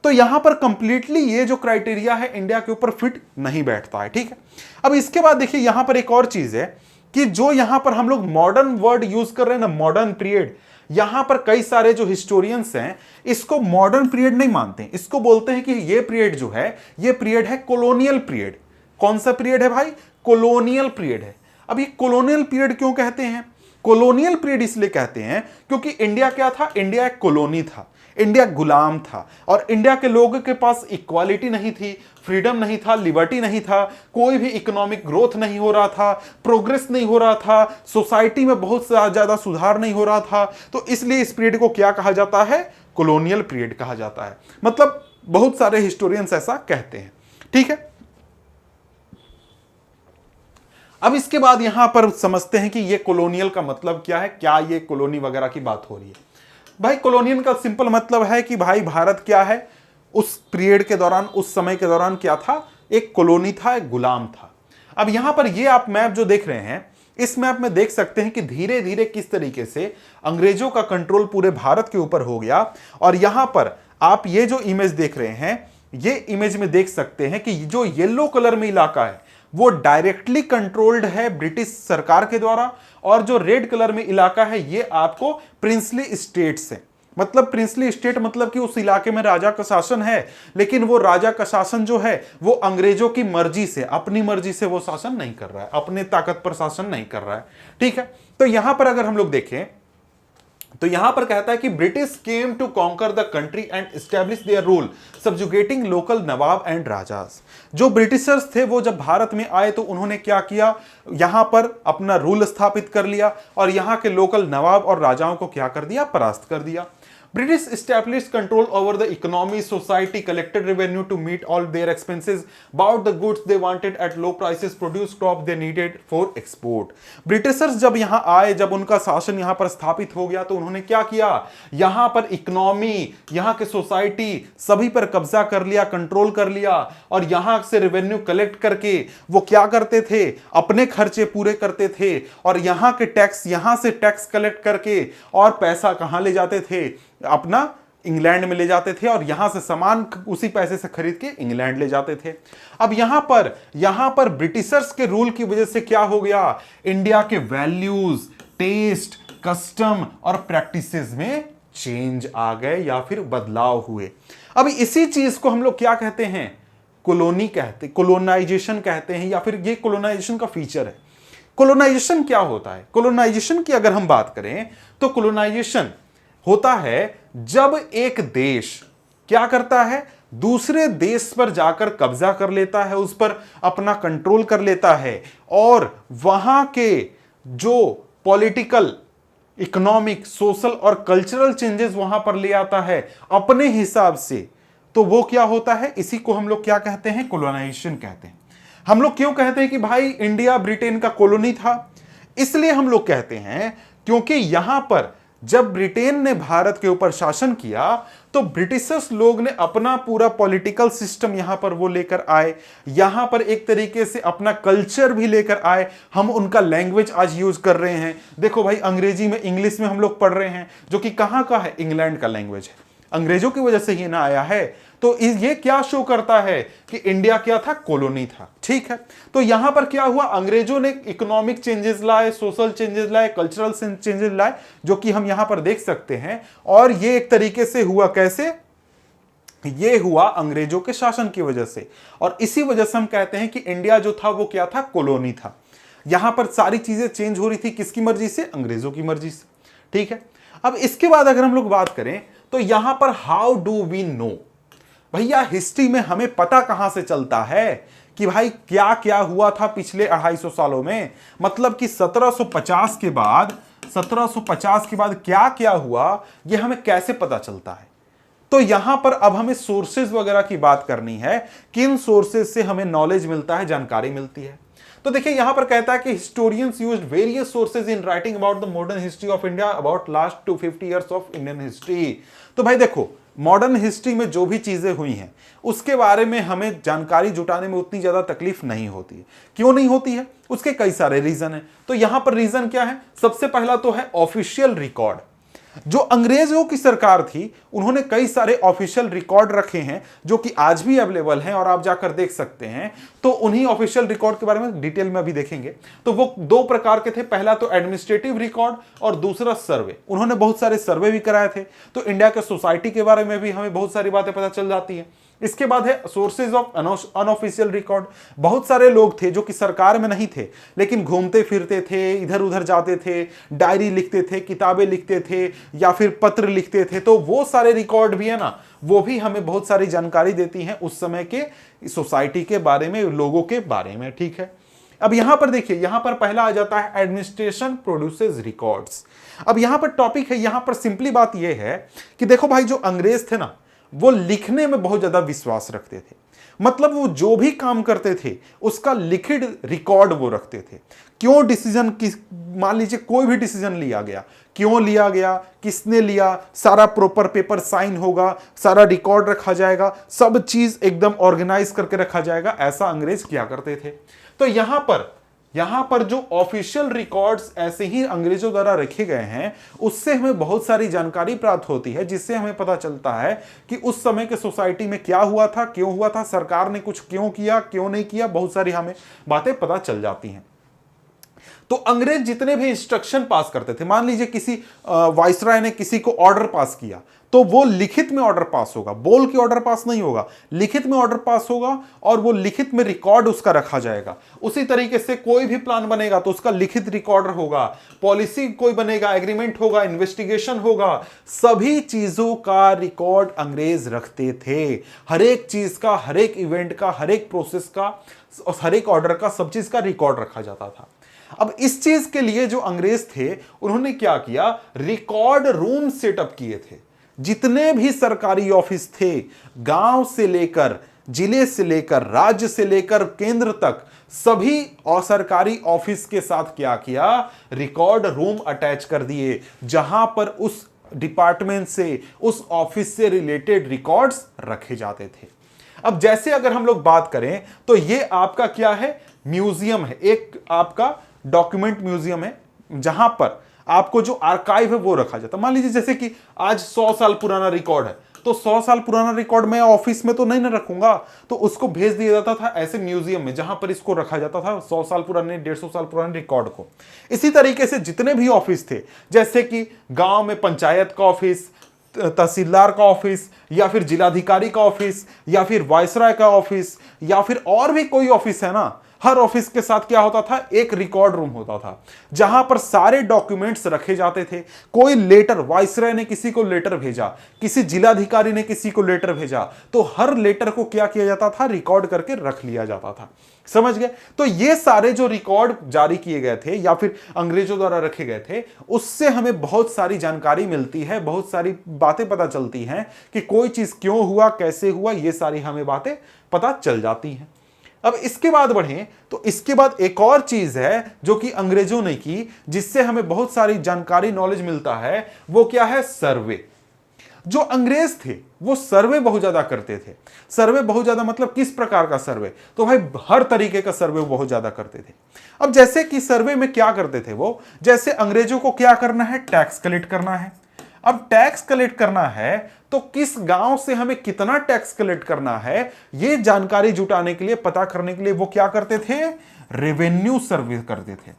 तो यहां पर कंप्लीटली ये जो क्राइटेरिया है इंडिया के ऊपर फिट नहीं बैठता है। ठीक है, अब इसके बाद देखिए यहां पर एक और चीज है कि जो यहां पर हम लोग मॉडर्न वर्ड यूज कर रहे हैं ना, मॉडर्न पीरियड, यहां पर कई सारे जो हिस्टोरियंस हैं इसको मॉडर्न पीरियड नहीं मानते हैं। इसको बोलते हैं कि ये पीरियड जो है ये पीरियड है कॉलोनियल पीरियड। कौन सा पीरियड है भाई? कॉलोनियल पीरियड है। अब ये कॉलोनियल पीरियड क्यों कहते हैं? कॉलोनियल पीरियड इसलिए कहते हैं क्योंकि इंडिया क्या था? इंडिया एक कॉलोनी था, इंडिया गुलाम था, और इंडिया के लोगों के पास इक्वालिटी नहीं थी, फ्रीडम नहीं था, लिबर्टी नहीं था, कोई भी इकोनॉमिक ग्रोथ नहीं हो रहा था, प्रोग्रेस नहीं हो रहा था, सोसाइटी में बहुत ज्यादा सुधार नहीं हो रहा था। तो इसलिए इस पीरियड को क्या कहा जाता है? कॉलोनियल पीरियड कहा जाता है। मतलब बहुत सारे हिस्टोरियंस ऐसा कहते हैं। ठीक है, अब इसके बाद यहां पर समझते हैं कि ये कॉलोनियल का मतलब क्या है, क्या ये कॉलोनी वगैरह की बात हो रही है। भाई कॉलोनियल का सिंपल मतलब है कि भाई भारत क्या है? उस पीरियड के दौरान, उस समय के दौरान क्या था, एक कॉलोनी था, एक गुलाम था। अब यहां पर ये आप मैप जो देख रहे हैं, इस मैप में देख सकते हैं कि धीरे धीरे किस तरीके से अंग्रेजों का कंट्रोल पूरे भारत के ऊपर हो गया। और यहां पर आप ये जो इमेज देख रहे हैं, ये इमेज में देख सकते हैं कि जो येलो कलर में इलाका है वो डायरेक्टली कंट्रोल्ड है ब्रिटिश सरकार के द्वारा, और जो रेड कलर में इलाका है ये आपको प्रिंसली स्टेट से, मतलब प्रिंसली स्टेट मतलब कि उस इलाके में राजा का शासन है, लेकिन वो राजा का शासन जो है वो अंग्रेजों की मर्जी से, अपनी मर्जी से वो शासन नहीं कर रहा है, अपने ताकत पर शासन नहीं कर रहा है। ठीक है, तो यहां पर अगर हम लोग देखें तो यहां पर कहता है कि British came to conquer the country and establish their rule subjugating local nawab and rajas. जो ब्रिटिशर्स थे वो जब भारत में आए तो उन्होंने क्या किया, यहां पर अपना रूल स्थापित कर लिया और यहां के लोकल नवाब और राजाओं को क्या कर दिया, परास्त कर दिया। British established control over the economy, society, collected revenue to meet all their expenses, bought the goods they wanted at low prices, produced crop they needed for export. Britishers जब यहाँ आए, जब उनका शासन यहाँ पर स्थापित हो गया तो उन्होंने क्या किया, यहाँ पर इकोनॉमी, यहाँ के सोसाइटी सभी पर कब्जा कर लिया, कंट्रोल कर लिया, और यहाँ से रेवेन्यू कलेक्ट करके वो क्या करते थे, अपने खर्चे पूरे करते थे, और यहाँ के टैक्स, यहाँ से टैक्स कलेक्ट करके और पैसा कहाँ ले जाते थे, अपना इंग्लैंड में ले जाते थे, और यहां से सामान उसी पैसे से खरीद के इंग्लैंड ले जाते थे। अब यहां पर ब्रिटिशर्स के रूल की वजह से क्या हो गया, इंडिया के वैल्यूज, टेस्ट, कस्टम और प्रैक्टिसेस में चेंज आ गए या फिर बदलाव हुए। अब इसी चीज को हम लोग क्या कहते हैं, कॉलोनी कहते, कॉलोनाइजेशन कहते हैं, या फिर ये कॉलोनाइजेशन का फीचर है। कॉलोनाइजेशन क्या होता है, कॉलोनाइजेशन की अगर हम बात करें तो कॉलोनाइजेशन होता है जब एक देश क्या करता है, दूसरे देश पर जाकर कब्जा कर लेता है, उस पर अपना कंट्रोल कर लेता है, और वहां के जो पॉलिटिकल, इकोनॉमिक, सोशल और कल्चरल चेंजेस वहां पर ले आता है अपने हिसाब से, तो वो क्या होता है, इसी को हम लोग क्या कहते हैं, कॉलोनाइजेशन कहते हैं। हम लोग क्यों कहते हैं कि भाई इंडिया ब्रिटेन का कॉलोनी था, इसलिए हम लोग कहते हैं क्योंकि यहां पर जब ब्रिटेन ने भारत के ऊपर शासन किया तो ब्रिटिशर्स लोग ने अपना पूरा पॉलिटिकल सिस्टम यहां पर वो लेकर आए, यहां पर एक तरीके से अपना कल्चर भी लेकर आए। हम उनका लैंग्वेज आज यूज कर रहे हैं, देखो भाई अंग्रेजी में, इंग्लिश में हम लोग पढ़ रहे हैं, जो कि कहां का है, इंग्लैंड का लैंग्वेज है, अंग्रेजों की वजह से ही ना आया है। तो ये क्या शो करता है कि इंडिया क्या था, कॉलोनी था। ठीक है, तो यहां पर क्या हुआ, अंग्रेजों ने इकोनॉमिक चेंजेस लाए, सोशल चेंजेस लाए, कल्चरल चेंजेस लाए, जो कि हम यहां पर देख सकते हैं। और ये एक तरीके से हुआ कैसे, ये हुआ अंग्रेजों के शासन की वजह से, और इसी वजह से हम कहते हैं कि इंडिया जो था वो क्या था, कॉलोनी था। यहां पर सारी चीजें चेंज हो रही थी, किसकी मर्जी से, अंग्रेजों की मर्जी से। ठीक है, अब इसके बाद अगर हम लोग बात करें तो यहां पर हाउ डू वी नो, भैया हिस्ट्री में हमें पता कहां से चलता है कि भाई क्या क्या हुआ था पिछले 250 सालों में, मतलब कि 1750 के बाद, 1750 के बाद क्या क्या हुआ, यह हमें कैसे पता चलता है। तो यहां पर अब हमें सोर्सेज वगैरह की बात करनी है, किन सोर्सेज से हमें नॉलेज मिलता है, जानकारी मिलती है। तो देखिए यहां पर कहता है कि historians used various sources in writing about the modern history of India about last 250 years of Indian history. तो भाई देखो, मॉडर्न हिस्ट्री में जो भी चीजें हुई हैं उसके बारे में हमें जानकारी जुटाने में उतनी ज्यादा तकलीफ नहीं होती है। क्यों नहीं होती है, उसके कई सारे रीजन हैं। तो यहां पर रीजन क्या है, सबसे पहला तो है ऑफिशियल रिकॉर्ड। जो अंग्रेजों की सरकार थी उन्होंने कई सारे ऑफिशियल रिकॉर्ड रखे हैं जो कि आज भी अवेलेबल हैं, और आप जाकर देख सकते हैं। तो उन्हीं ऑफिशियल रिकॉर्ड के बारे में डिटेल में अभी देखेंगे। तो वो दो प्रकार के थे, पहला तो एडमिनिस्ट्रेटिव रिकॉर्ड और दूसरा सर्वे। उन्होंने बहुत सारे सर्वे भी कराए थे, तो इंडिया के सोसाइटी के बारे में भी हमें बहुत सारी बातें पता चल जाती हैं। इसके बाद है सोर्सेज ऑफ अनऑफिशियल रिकॉर्ड। बहुत सारे लोग थे जो कि सरकार में नहीं थे लेकिन घूमते फिरते थे, इधर उधर जाते थे, डायरी लिखते थे, किताबें लिखते थे या फिर पत्र लिखते थे। तो वो सारे रिकॉर्ड भी है ना, वो भी हमें बहुत सारी जानकारी देती हैं उस समय के सोसाइटी के बारे में, लोगों के बारे में। ठीक है, अब यहां पर देखिए, यहां पर पहला आ जाता है एडमिनिस्ट्रेशन प्रोड्यूसेस रिकॉर्ड्स। अब यहां पर टॉपिक है, यहां पर सिंपली बात यह है कि देखो भाई, जो अंग्रेज थे ना वो लिखने में बहुत ज्यादा विश्वास रखते थे। मतलब वो जो भी काम करते थे उसका लिखित रिकॉर्ड वो रखते थे। क्यों डिसीजन, किस, मान लीजिए कोई भी डिसीजन लिया गया, क्यों लिया गया, किसने लिया, सारा प्रॉपर पेपर साइन होगा, सारा रिकॉर्ड रखा जाएगा, सब चीज एकदम ऑर्गेनाइज करके रखा जाएगा। ऐसा अंग्रेज किया करते थे। तो यहां पर जो ऑफिशियल रिकॉर्ड्स ऐसे ही अंग्रेजों द्वारा रखे गए हैं, उससे हमें बहुत सारी जानकारी प्राप्त होती है, जिससे हमें पता चलता है कि उस समय के सोसाइटी में क्या हुआ था, क्यों हुआ था, सरकार ने कुछ क्यों किया, क्यों नहीं किया, बहुत सारी हमें बातें पता चल जाती हैं। तो अंग्रेज जितने भी इंस्ट्रक्शन पास करते थे, मान लीजिए किसी वाइसराय ने किसी को ऑर्डर पास किया, तो वो लिखित में ऑर्डर पास होगा, बोल के ऑर्डर पास नहीं होगा, लिखित में ऑर्डर पास होगा और वो लिखित में रिकॉर्ड उसका रखा जाएगा। उसी तरीके से कोई भी प्लान बनेगा तो उसका लिखित रिकॉर्ड होगा, पॉलिसी कोई बनेगा, एग्रीमेंट होगा, इन्वेस्टिगेशन होगा, सभी चीजों का रिकॉर्ड अंग्रेज रखते थे। हर एक चीज का, हर एक इवेंट का, हर एक प्रोसेस का, हर एक ऑर्डर का, सब चीज का रिकॉर्ड रखा जाता था। अब इस चीज के लिए जो अंग्रेज थे उन्होंने क्या किया, रिकॉर्ड रूम सेटअप किए थे। जितने भी सरकारी ऑफिस थे, गांव से लेकर, जिले से लेकर, राज्य से लेकर केंद्र तक, सभी और सरकारी ऑफिस के साथ क्या किया, रिकॉर्ड रूम अटैच कर दिए, जहां पर उस डिपार्टमेंट से, उस ऑफिस से रिलेटेड रिकॉर्ड्स रखे जाते थे। अब जैसे अगर हम लोग बात करें तो ये आपका क्या है, म्यूजियम है, एक आपका डॉक्यूमेंट म्यूजियम है, जहां पर आपको जो आर्काइव है वो रखा जाता है। मान लीजिए जैसे कि आज 100 साल पुराना रिकॉर्ड है, तो 100 साल पुराना रिकॉर्ड मैं ऑफिस में तो नहीं ना रखूंगा, तो उसको भेज दिया जाता था ऐसे म्यूजियम में, जहां पर इसको रखा जाता था 100 साल पुराने, 150 साल पुराने रिकॉर्ड को। इसी तरीके से जितने भी ऑफिस थे, जैसे कि गांव में पंचायत का ऑफिस, तहसीलदार का ऑफिस, या फिर जिलाधिकारी का ऑफिस, या फिर वाइसराय का ऑफिस, या फिर और भी कोई ऑफिस है ना, हर ऑफिस के साथ क्या होता था, एक रिकॉर्ड रूम होता था, जहां पर सारे डॉक्यूमेंट्स रखे जाते थे। कोई लेटर, वाइसराय ने किसी को लेटर भेजा, किसी जिलाधिकारी ने किसी को लेटर भेजा, तो हर लेटर को क्या किया जाता था, रिकॉर्ड करके रख लिया जाता था। समझ गए? तो ये सारे जो रिकॉर्ड जारी किए गए थे या फिर अंग्रेजों द्वारा रखे गए थे, उससे हमें बहुत सारी जानकारी मिलती है, बहुत सारी बातें पता चलती हैं कि कोई चीज क्यों हुआ, कैसे हुआ, ये सारी हमें बातें पता चल जाती हैं। अब इसके बाद बढ़ें तो इसके बाद एक और चीज है जो कि अंग्रेजों ने की, जिससे हमें बहुत सारी जानकारी, नॉलेज मिलता है। वो क्या है, सर्वे। जो अंग्रेज थे वो सर्वे बहुत ज्यादा करते थे। सर्वे बहुत ज्यादा मतलब किस प्रकार का सर्वे, तो भाई हर तरीके का सर्वे वो बहुत ज्यादा करते थे। अब जैसे कि सर्वे में क्या करते थे वो, जैसे अंग्रेजों को क्या करना है, टैक्स कलेक्ट करना है। अब टैक्स कलेक्ट करना है तो किस गांव से हमें कितना टैक्स कलेक्ट करना है, ये जानकारी जुटाने के लिए, पता करने के लिए वो क्या करते थे, रेवेन्यू सर्वे करते थे।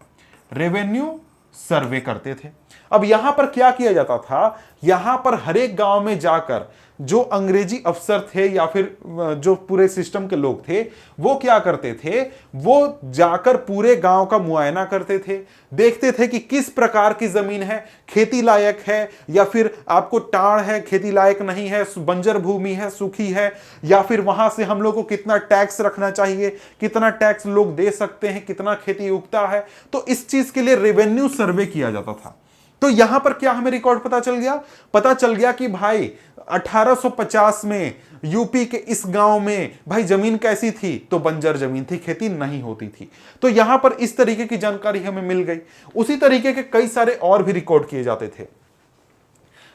रेवेन्यू सर्वे करते थे। अब यहां पर क्या किया जाता था, यहां पर हर एक गांव में जाकर जो अंग्रेजी अफसर थे या फिर जो पूरे सिस्टम के लोग थे, वो क्या करते थे, वो जाकर पूरे गांव का मुआयना करते थे, देखते थे कि किस प्रकार की जमीन है, खेती लायक है या फिर आपको टाड़ है, खेती लायक नहीं है, बंजर भूमि है, सूखी है, या फिर वहां से हम लोग को कितना टैक्स रखना चाहिए, कितना टैक्स लोग दे सकते हैं, कितना खेती उगता है। तो इस चीज के लिए रेवेन्यू सर्वे किया जाता था। तो यहां पर क्या हमें रिकॉर्ड पता चल गया, पता चल गया कि भाई 1850 में यूपी के इस गांव में भाई जमीन कैसी थी, तो बंजर जमीन थी, खेती नहीं होती थी। तो यहां पर इस तरीके की जानकारी हमें मिल गई। उसी तरीके के कई सारे और भी रिकॉर्ड किए जाते थे।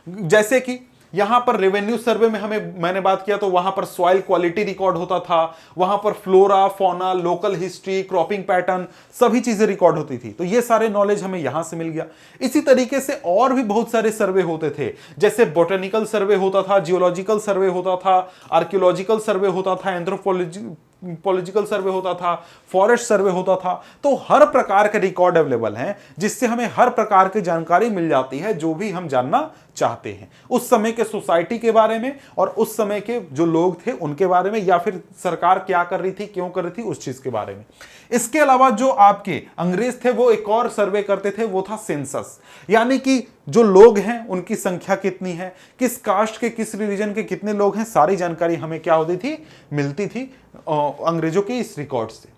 जैसे कि यहां पर रेवेन्यू सर्वे में मैंने बात किया तो वहां पर सॉइल क्वालिटी रिकॉर्ड होता था, वहां पर flora, fauna, local history, cropping pattern, सभी चीजें रिकॉर्ड होती थी। तो ये सारे नॉलेज हमें यहां से मिल गया। इसी तरीके से और भी बहुत सारे सर्वे होते थे, जैसे बोटेनिकल सर्वे होता था, जियोलॉजिकल सर्वे होता था, आर्कियोलॉजिकल सर्वे होता था, एंथ्रोपोलॉजिकल सर्वे होता था, फॉरेस्ट सर्वे होता था। तो हर प्रकार के रिकॉर्ड अवेलेबल हैं, जिससे हमें हर प्रकार की जानकारी मिल जाती है जो भी हम जानना चाहते हैं, उस समय के सोसाइटी के बारे में और उस समय के जो लोग थे उनके बारे में, या फिर सरकार क्या कर रही थी, क्यों कर रही थी, उस चीज के बारे में। इसके अलावा जो आपके अंग्रेज थे वो एक और सर्वे करते थे, वो था सेंसस, यानी कि जो लोग हैं उनकी संख्या कितनी है, किस कास्ट के, किस रिलीजन के कितने लोग हैं, सारी जानकारी हमें क्या होती थी, मिलती थी अंग्रेजों के इस रिकॉर्ड से।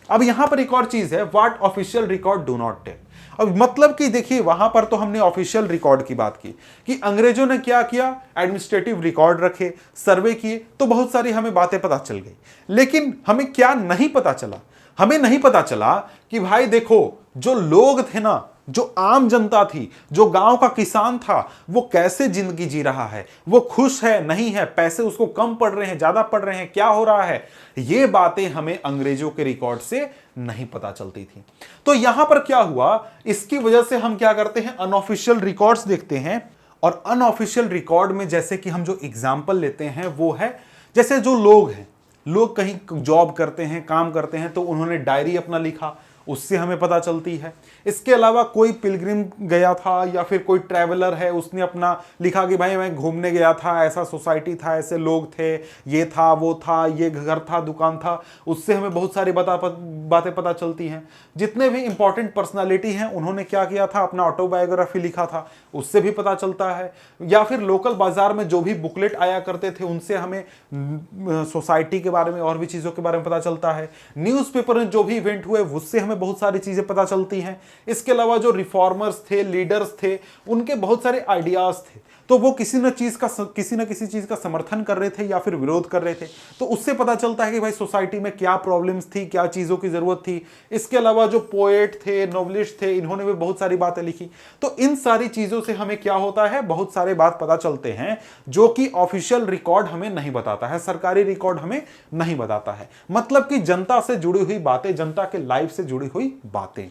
अब यहां पर एक और चीज है, what official record do not tell. अब मतलब कि देखिए वहां पर तो हमने ऑफिशियल रिकॉर्ड की बात की कि अंग्रेजों ने क्या किया, एडमिनिस्ट्रेटिव रिकॉर्ड रखे, सर्वे किए, तो बहुत सारी हमें बातें पता चल गई। लेकिन हमें क्या नहीं पता चला, हमें नहीं पता चला कि भाई देखो जो लोग थे ना, जो आम जनता थी, जो गांव का किसान था, वो कैसे जिंदगी जी रहा है, वो खुश है नहीं है, पैसे उसको कम पड़ रहे हैं ज्यादा पड़ रहे हैं, क्या हो रहा है, ये बातें हमें अंग्रेजों के रिकॉर्ड से नहीं पता चलती थी। तो यहां पर क्या हुआ, इसकी वजह से हम क्या करते हैं, अनऑफिशियल रिकॉर्ड्स देखते हैं। और अनऑफिशियल रिकॉर्ड में जैसे कि हम जो एग्जाम्पल लेते हैं वो है, जैसे जो लोग हैं, लोग कहीं जॉब करते हैं, काम करते हैं, तो उन्होंने डायरी अपना लिखा, उससे हमें पता चलती है। इसके अलावा कोई पिलग्रिम गया था या फिर कोई ट्रैवलर है, उसने अपना लिखा कि भाई मैं घूमने गया था, ऐसा सोसाइटी था, ऐसे लोग थे, ये था वो था, ये घर था, दुकान था, उससे हमें बहुत सारी बातें पता चलती हैं। जितने भी इंपॉर्टेंट पर्सनालिटी हैं उन्होंने क्या किया था, अपना ऑटोबायोग्राफी लिखा था, उससे भी पता चलता है। या फिर लोकल बाजार में जो भी बुकलेट आया करते थे उनसे हमें सोसाइटी के बारे में और भी चीज़ों के बारे में पता चलता है। न्यूज़पेपर में जो भी इवेंट हुए उससे हमें बहुत सारी चीज़ें पता चलती हैं। इसके अलावा जो रिफॉर्मर्स थे, लीडर्स थे, उनके बहुत सारे आइडियाज़ थे, तो वो किसी न किसी चीज़ का समर्थन कर रहे थे या फिर विरोध कर रहे थे, तो उससे पता चलता है कि भाई सोसाइटी में क्या प्रॉब्लम्स थी, क्या चीज़ों की ज़रूरत थी। इसके अलावा जो पोएट थे, नॉवलिस्ट थे, इन्होंने भी बहुत सारी बातें लिखी। तो इन सारी चीज़ों से हमें क्या होता है, बहुत सारे बात पता चलते हैं जो कि ऑफिशियल रिकॉर्ड हमें नहीं बताता है, सरकारी रिकॉर्ड हमें नहीं बताता है। मतलब कि जनता से जुड़ी हुई बातें, जनता के लाइफ से जुड़ी हुई बातें।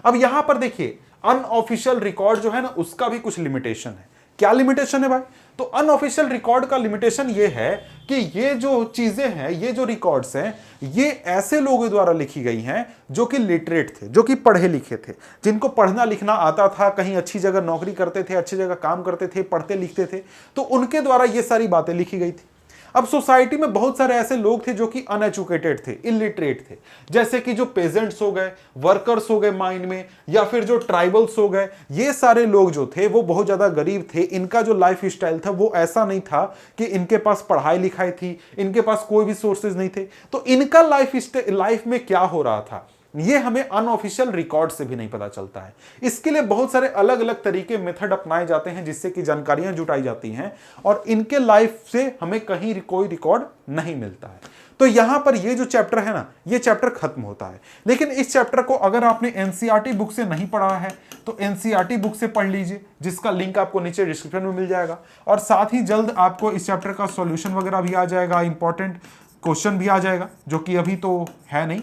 अब यहां पर देखिए अनऑफिशियल रिकॉर्ड जो है ना, उसका भी कुछ लिमिटेशन है। क्या लिमिटेशन है भाई? तो अनऑफिशियल रिकॉर्ड का लिमिटेशन ये है कि ये जो चीजें हैं, ये जो रिकॉर्ड्स हैं, ये ऐसे लोगों द्वारा लिखी गई हैं जो कि लिटरेट थे, जो कि पढ़े लिखे थे, जिनको पढ़ना लिखना आता था, कहीं अच्छी जगह नौकरी करते थे, अच्छी जगह काम करते थे, पढ़ते लिखते थे, तो उनके द्वारा ये सारी बातें लिखी गई थी। अब सोसाइटी में बहुत सारे ऐसे लोग थे जो कि अनएजुकेटेड थे, इलिटरेट थे, जैसे कि जो पेजेंट्स हो गए, वर्कर्स हो गए माइंड में, या फिर जो ट्राइबल्स हो गए, ये सारे लोग जो थे वो बहुत ज्यादा गरीब थे। इनका जो लाइफ स्टाइल था वो ऐसा नहीं था कि इनके पास पढ़ाई लिखाई थी, इनके पास कोई भी सोर्सेज नहीं थे। तो इनका लाइफ में क्या हो रहा था ये हमें अनऑफिशियल रिकॉर्ड से भी नहीं पता चलता है। इसके लिए बहुत सारे अलग अलग तरीके, मेथड अपनाए जाते हैं जिससे कि जानकारियां जुटाई जाती हैं, और इनके लाइफ से हमें कहीं कोई रिकॉर्ड नहीं मिलता है। तो यहां पर ये जो चैप्टर है ना, ये चैप्टर खत्म होता है। लेकिन इस चैप्टर को अगर आपने एनसीईआरटी बुक से नहीं पढ़ा है तो एनसीईआरटी बुक से पढ़ लीजिए, जिसका लिंक आपको नीचे डिस्क्रिप्शन में मिल जाएगा। और साथ ही जल्द आपको इस चैप्टर का सॉल्यूशन वगैरह भी आ जाएगा, इंपॉर्टेंट क्वेश्चन भी आ जाएगा, जो कि अभी तो है नहीं,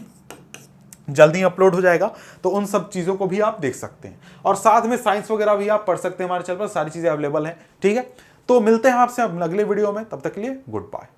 जल्दी अपलोड हो जाएगा। तो उन सब चीज़ों को भी आप देख सकते हैं, और साथ में साइंस वगैरह भी आप पढ़ सकते हैं। हमारे चैनल पर सारी चीज़ें अवेलेबल हैं। ठीक है, तो मिलते हैं आपसे अब अगले वीडियो में, तब तक के लिए गुड बाय।